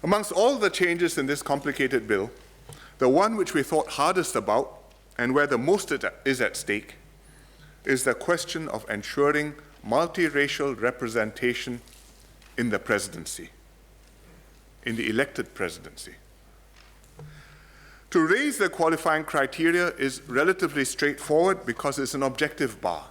Amongst all the changes in this complicated bill, the one which we thought hardest about and where the most is at stake is the question of ensuring multiracial representation in the presidency, in the elected presidency. To raise the qualifying criteria is relatively straightforward because it's an objective bar.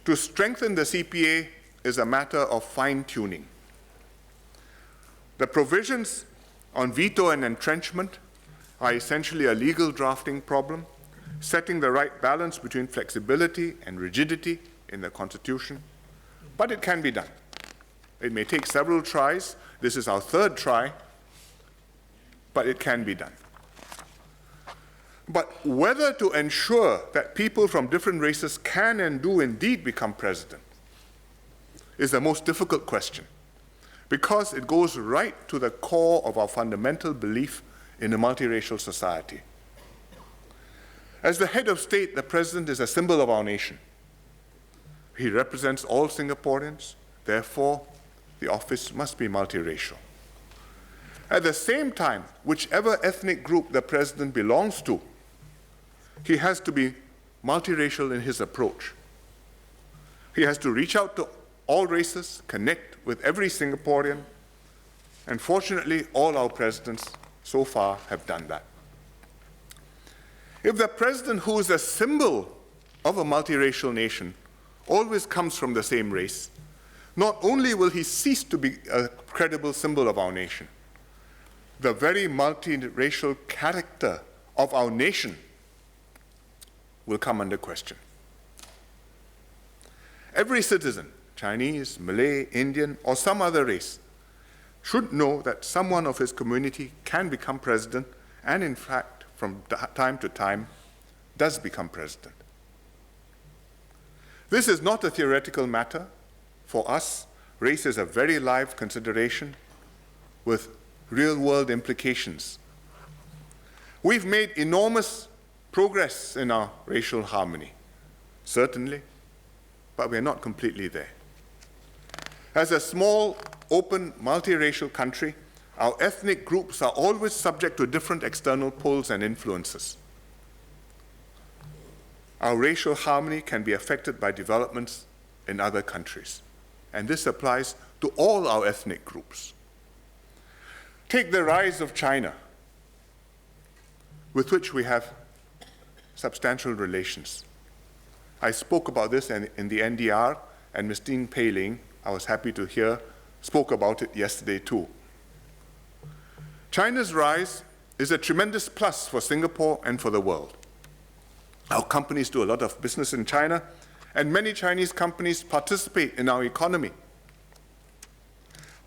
To strengthen the CPA is a matter of fine-tuning. The provisions on veto and entrenchment are essentially a legal drafting problem, setting the right balance between flexibility and rigidity in the Constitution, but it can be done. It may take several tries. This is our third try, but it can be done. But whether to ensure that people from different races can and do indeed become president is the most difficult question, because it goes right to the core of our fundamental belief in a multiracial society. As the head of state, the president is a symbol of our nation. He represents all Singaporeans, therefore, the office must be multiracial. At the same time, whichever ethnic group the president belongs to, he has to be multiracial in his approach. He has to reach out to all races, connect with every Singaporean, and fortunately, all our presidents so far have done that. If the president, who is a symbol of a multiracial nation, always comes from the same race, not only will he cease to be a credible symbol of our nation, the very multiracial character of our nation will come under question. Every citizen, Chinese, Malay, Indian, or some other race, should know that someone of his community can become president, and in fact, from time to time, does become president. This is not a theoretical matter. For us, race is a very live consideration with real-world implications. We've made enormous progress in our racial harmony, certainly, but we're not completely there. As a small, open, multiracial country, our ethnic groups are always subject to different external pulls and influences. Our racial harmony can be affected by developments in other countries, and this applies to all our ethnic groups. Take the rise of China, with which we have substantial relations. I spoke about this in the NDR, and Ms. Dean Pei-Ling, I was happy to hear, spoke about it yesterday too. China's rise is a tremendous plus for Singapore and for the world. Our companies do a lot of business in China, and many Chinese companies participate in our economy.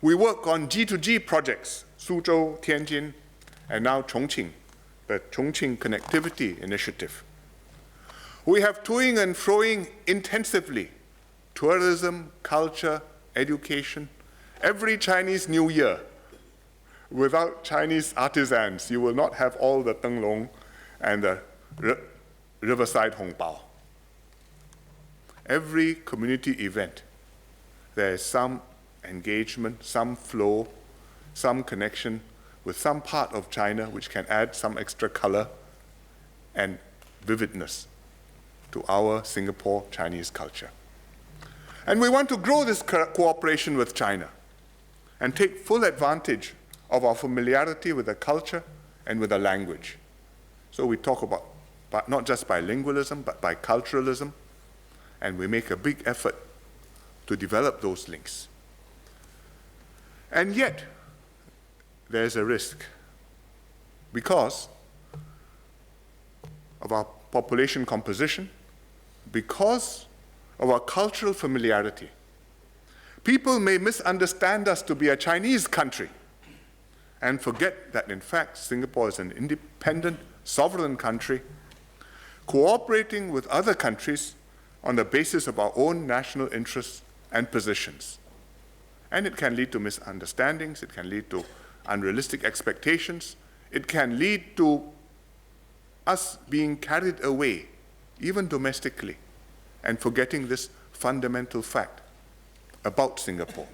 We work on G2G projects, Suzhou, Tianjin, and now Chongqing, the Chongqing Connectivity Initiative. We have toing and froing intensively, tourism, culture, education. Every Chinese New Year, without Chinese artisans, you will not have all the Tenglong and the Riverside Hongbao. Every community event, there is some engagement, some flow, some connection with some part of China which can add some extra color and vividness to our Singapore Chinese culture. And we want to grow this cooperation with China and take full advantage of our familiarity with the culture and with the language. So we talk about not just bilingualism, but biculturalism, and we make a big effort to develop those links. And yet, there's a risk because of our population composition, because of our cultural familiarity. People may misunderstand us to be a Chinese country and forget that, in fact, Singapore is an independent, sovereign country cooperating with other countries on the basis of our own national interests and positions. And it can lead to misunderstandings, it can lead to unrealistic expectations, it can lead to us being carried away, even domestically, and forgetting this fundamental fact about Singapore,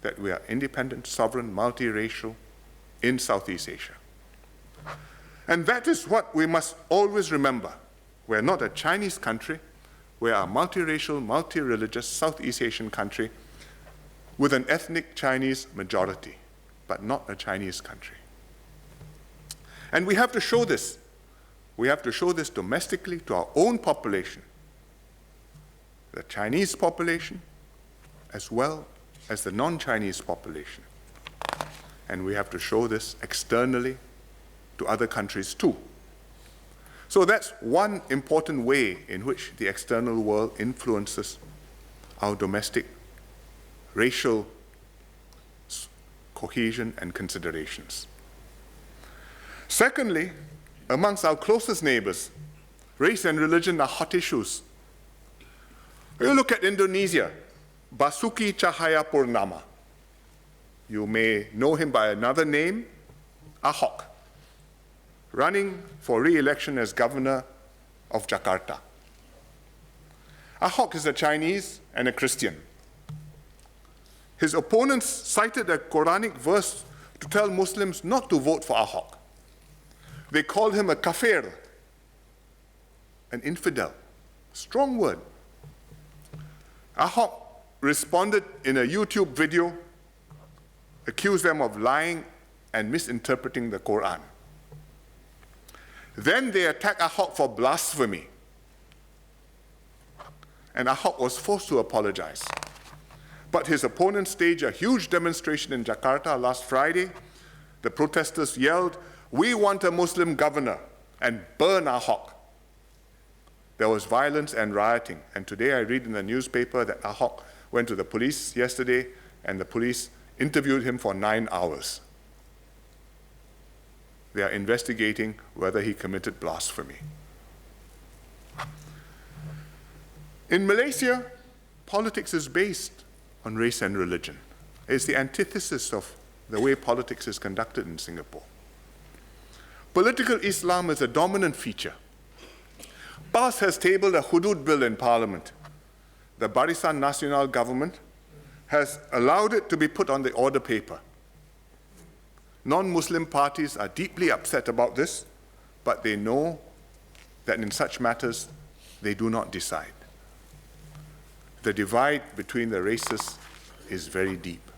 that we are independent, sovereign, multiracial in Southeast Asia. And that is what we must always remember. We're not a Chinese country. We are a multiracial, multi-religious Southeast Asian country with an ethnic Chinese majority, but not a Chinese country. And we have to show this. We have to show this domestically to our own population, the Chinese population, as well as the non-Chinese population. And we have to show this externally to other countries too. So that's one important way in which the external world influences our domestic racial cohesion and considerations. Secondly, amongst our closest neighbors, race and religion are hot issues. You look at Indonesia, Basuki Cahayapurnama. You may know him by another name, Ahok, running for re-election as governor of Jakarta. Ahok is a Chinese and a Christian. His opponents cited a Quranic verse to tell Muslims not to vote for Ahok. They called him a kafir, an infidel. Strong word. Ahok responded in a YouTube video, accused them of lying and misinterpreting the Quran. Then they attacked Ahok for blasphemy. And Ahok was forced to apologize. But his opponents staged a huge demonstration in Jakarta last Friday. The protesters yelled, "We want a Muslim governor," and burn Ahok. There was violence and rioting. And today I read in the newspaper that Ahok went to the police yesterday, and the police interviewed him for 9 hours. They are investigating whether he committed blasphemy. In Malaysia, politics is based on race and religion. It's the antithesis of the way politics is conducted in Singapore. Political Islam is a dominant feature. PAS has tabled a hudud bill in Parliament. The Barisan Nasional government has allowed it to be put on the order paper. Non-Muslim parties are deeply upset about this, but they know that in such matters, they do not decide. The divide between the races is very deep.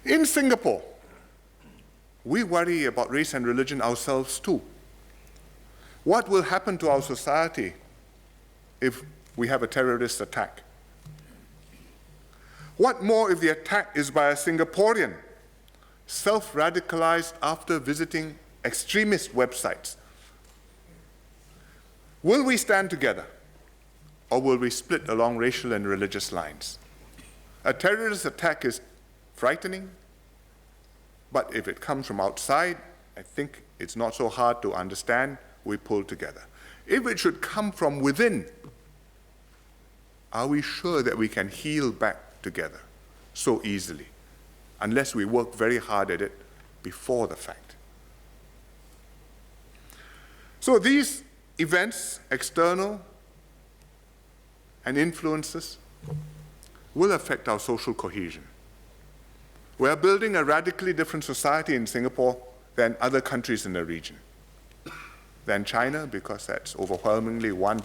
In Singapore, we worry about race and religion ourselves too. What will happen to our society if we have a terrorist attack? What more if the attack is by a Singaporean, self-radicalized after visiting extremist websites? Will we stand together, or will we split along racial and religious lines? A terrorist attack is frightening, but if it comes from outside, I think it's not so hard to understand. We pull together. If it should come from within, are we sure that we can heal back together so easily, unless we work very hard at it before the fact? So these events, external and influences, will affect our social cohesion. We are building a radically different society in Singapore than other countries in the region. Than China, because that's overwhelmingly one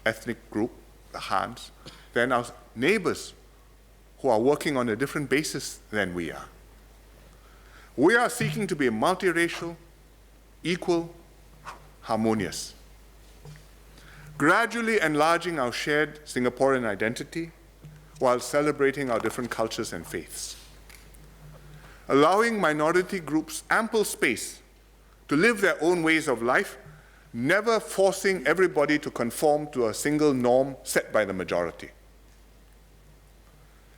ethnic group, the Hans, than our neighbors who are working on a different basis than we are. We are seeking to be multiracial, equal, harmonious, gradually enlarging our shared Singaporean identity while celebrating our different cultures and faiths, allowing minority groups ample space to live their own ways of life, never forcing everybody to conform to a single norm set by the majority.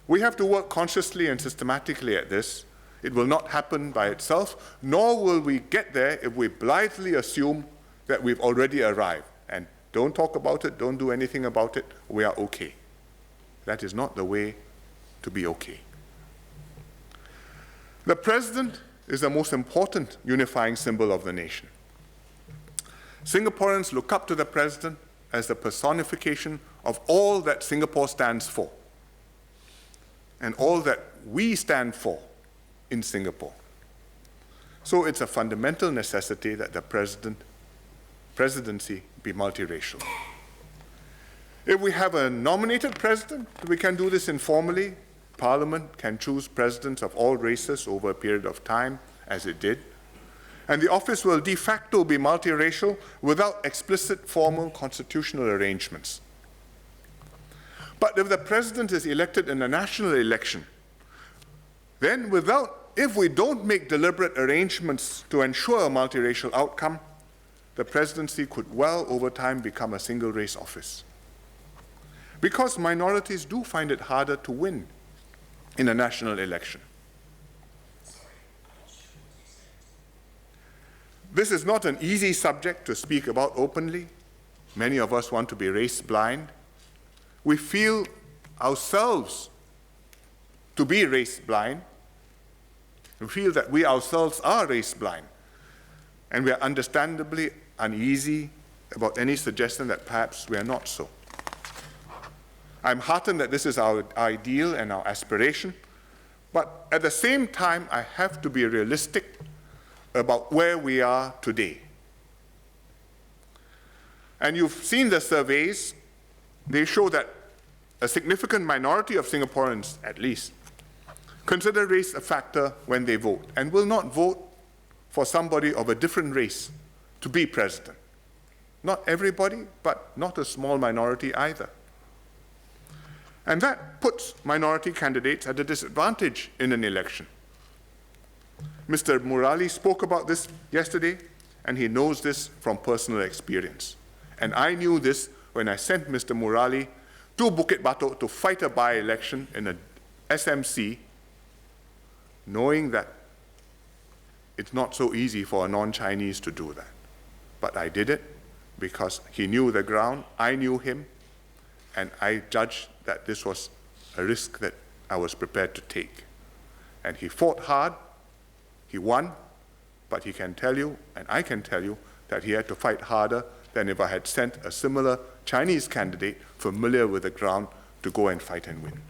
We have to work consciously and systematically at this. It will not happen by itself, nor will we get there if we blithely assume that we've already arrived and don't talk about it, don't do anything about it, we are okay. That is not the way to be okay. The president is the most important unifying symbol of the nation. Singaporeans look up to the president as the personification of all that Singapore stands for. and all that we stand for in Singapore. So it's a fundamental necessity that the presidency be multiracial. If we have a nominated president, we can do this informally. Parliament can choose presidents of all races over a period of time, as it did. And the office will de facto be multiracial without explicit formal constitutional arrangements. But if the president is elected in a national election, then if we don't make deliberate arrangements to ensure a multiracial outcome, the presidency could well over time become a single-race office. Because minorities do find it harder to win in a national election. This is not an easy subject to speak about openly. Many of us want to be race blind. We feel ourselves to be race blind. We feel that we ourselves are race blind. And we are understandably uneasy about any suggestion that perhaps we are not so. I'm heartened that this is our ideal and our aspiration, but at the same time, I have to be realistic about where we are today. And you've seen the surveys. They show that a significant minority of Singaporeans, at least, consider race a factor when they vote and will not vote for somebody of a different race to be president. Not everybody, but not a small minority either. And that puts minority candidates at a disadvantage in an election. Mr. Murali spoke about this yesterday, and he knows this from personal experience. And I knew this when I sent Mr. Murali to Bukit Batok to fight a by-election in a SMC, knowing that it's not so easy for a non-Chinese to do that. But I did it because he knew the ground, I knew him, and I judged that this was a risk that I was prepared to take. And he fought hard, he won, but he can tell you, and I can tell you, that he had to fight harder than if I had sent a similar Chinese candidate familiar with the ground to go and fight and win.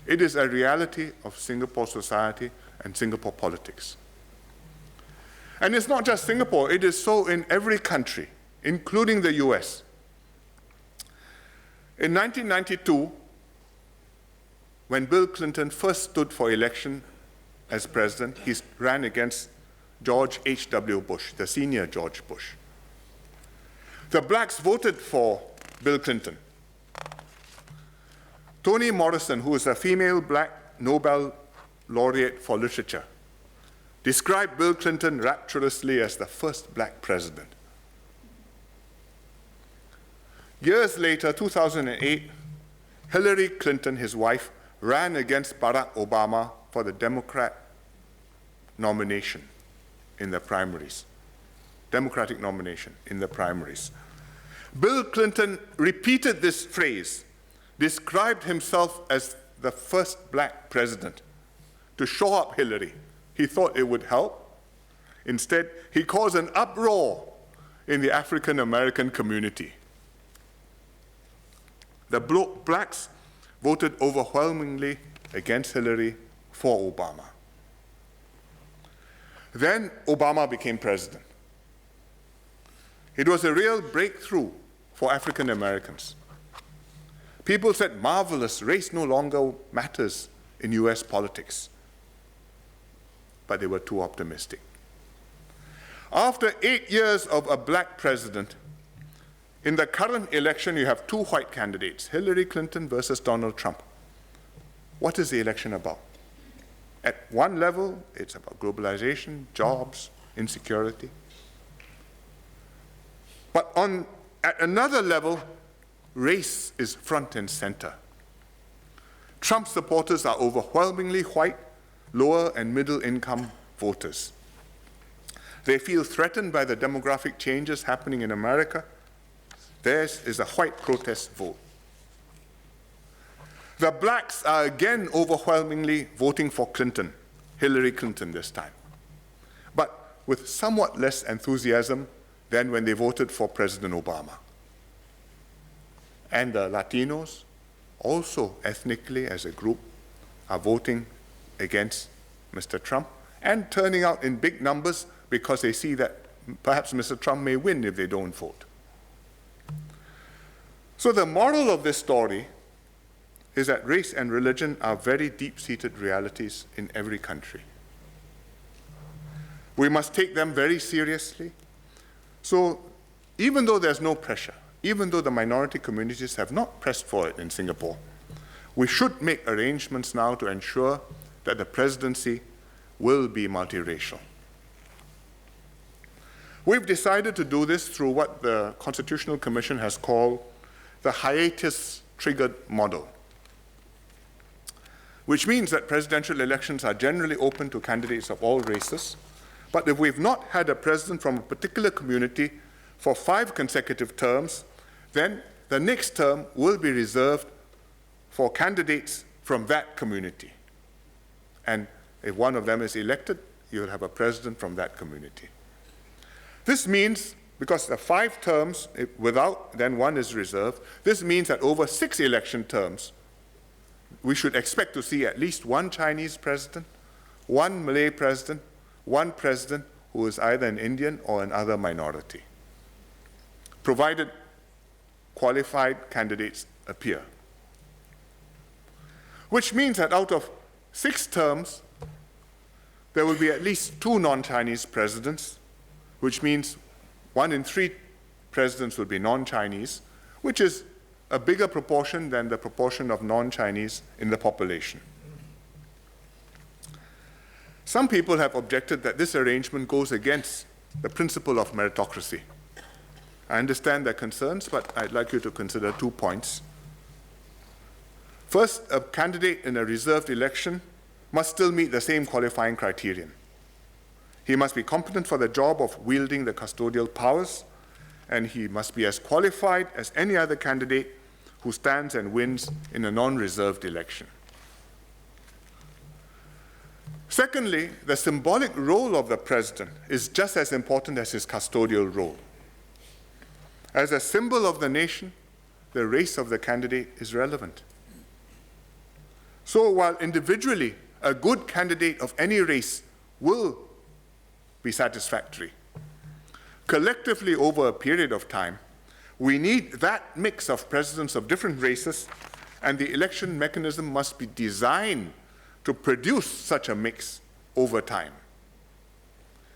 It is a reality of Singapore society and Singapore politics. And it's not just Singapore, it is so in every country, including the US. In 1992, when Bill Clinton first stood for election as president, he ran against George H.W. Bush, the senior George Bush. The blacks voted for Bill Clinton. Toni Morrison, who is a female black Nobel laureate for literature, described Bill Clinton rapturously as the first black president. Years later, 2008, Hillary Clinton, his wife, ran against Barack Obama for the Democratic nomination in the primaries. Bill Clinton repeated this phrase, described himself as the first black president to show up Hillary. He thought it would help. Instead, he caused an uproar in the African American community. The blacks voted overwhelmingly against Hillary for Obama. Then Obama became president. It was a real breakthrough for African Americans. People said, marvelous, race no longer matters in US politics. But they were too optimistic. After 8 years of a black president, in the current election, you have two white candidates, Hillary Clinton versus Donald Trump. What is the election about? At one level, it's about globalization, jobs, insecurity. But at another level, race is front and center. Trump supporters are overwhelmingly white, lower and middle income voters. They feel threatened by the demographic changes happening in America. Theirs is a white protest vote. The blacks are again overwhelmingly voting for Clinton, Hillary Clinton this time, but with somewhat less enthusiasm than when they voted for President Obama. And the Latinos, also ethnically as a group, are voting against Mr. Trump and turning out in big numbers because they see that perhaps Mr. Trump may win if they don't vote. So the moral of this story is that race and religion are very deep-seated realities in every country. We must take them very seriously. So even though there's no pressure, even though the minority communities have not pressed for it in Singapore, we should make arrangements now to ensure that the presidency will be multiracial. We've decided to do this through what the Constitutional Commission has called the Hiatus-triggered model, which means that presidential elections are generally open to candidates of all races, but if we've not had a president from a particular community for 5 consecutive terms, then the next term will be reserved for candidates from that community. And if one of them is elected, you'll have a president from that community. This means, because the 5 terms without, then one is reserved, this means that over 6 election terms, we should expect to see at least 1 Chinese president, 1 Malay president, 1 president who is either an Indian or another minority, provided qualified candidates appear. Which means that out of 6 terms, there will be at least 2 non-Chinese presidents, which means 1 in 3 presidents will be non-Chinese, which is a bigger proportion than the proportion of non-Chinese in the population. Some people have objected that this arrangement goes against the principle of meritocracy. I understand their concerns, but I'd like you to consider 2 points. First, a candidate in a reserved election must still meet the same qualifying criterion. He must be competent for the job of wielding the custodial powers, and he must be as qualified as any other candidate who stands and wins in a non-reserved election. Secondly, the symbolic role of the president is just as important as his custodial role. As a symbol of the nation, the race of the candidate is relevant. So while individually a good candidate of any race will be satisfactory, collectively over a period of time, we need that mix of presidents of different races, and the election mechanism must be designed to produce such a mix over time.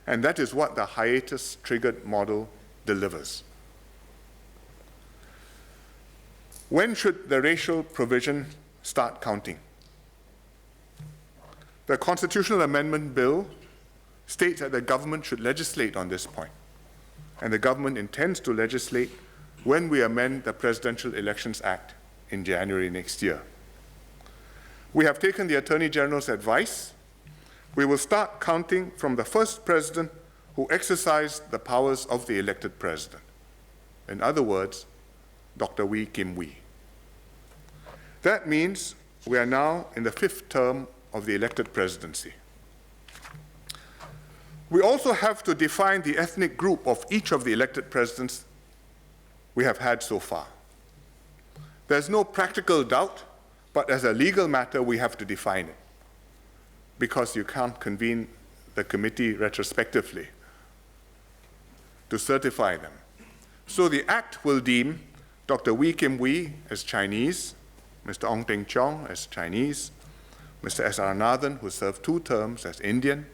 And that is what the hiatus-triggered model delivers. When should the racial provision start counting? The Constitutional Amendment Bill states that the government should legislate on this point, and the government intends to legislate when we amend the Presidential Elections Act in January next year. We have taken the Attorney General's advice. We will start counting from the first president who exercised the powers of the elected president. In other words, Dr. Wee Kim Wee. That means we are now in the 5th term of the elected presidency. We also have to define the ethnic group of each of the elected presidents we have had so far. There's no practical doubt, but as a legal matter, we have to define it, because you can't convene the committee retrospectively to certify them. So the Act will deem Dr. Wee Kim Wee as Chinese, Mr. Ong Teng Cheong as Chinese, Mr. S.R. Nathan, who served 2 terms, as Indian,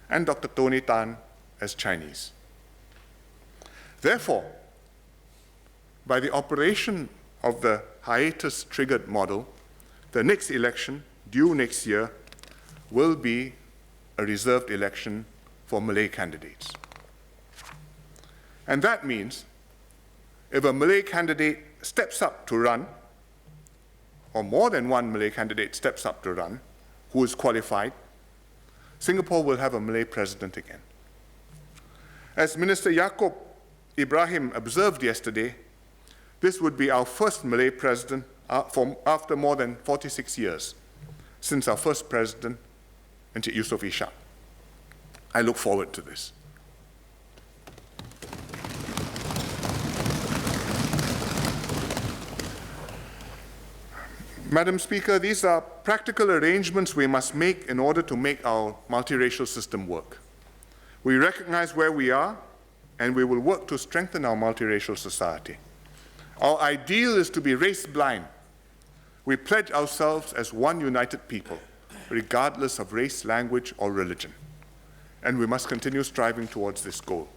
and Dr. Tony Tan as Chinese. Therefore, by the operation of the hiatus-triggered model, the next election, due next year, will be a reserved election for Malay candidates. And that means if a Malay candidate steps up to run, or more than 1 Malay candidate steps up to run, who is qualified, Singapore will have a Malay president again. As Minister Yaakob Ibrahim observed yesterday, this would be our first Malay president after more than 46 years, since our first president, Encik Yusof Ishak. I look forward to this. Madam Speaker, these are practical arrangements we must make in order to make our multiracial system work. We recognize where we are, and we will work to strengthen our multiracial society. Our ideal is to be race-blind. We pledge ourselves as one united people, regardless of race, language, or religion. And we must continue striving towards this goal.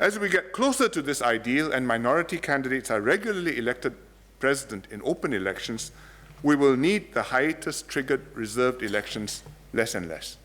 As we get closer to this ideal and minority candidates are regularly elected president in open elections, we will need the hiatus-triggered reserved elections less and less.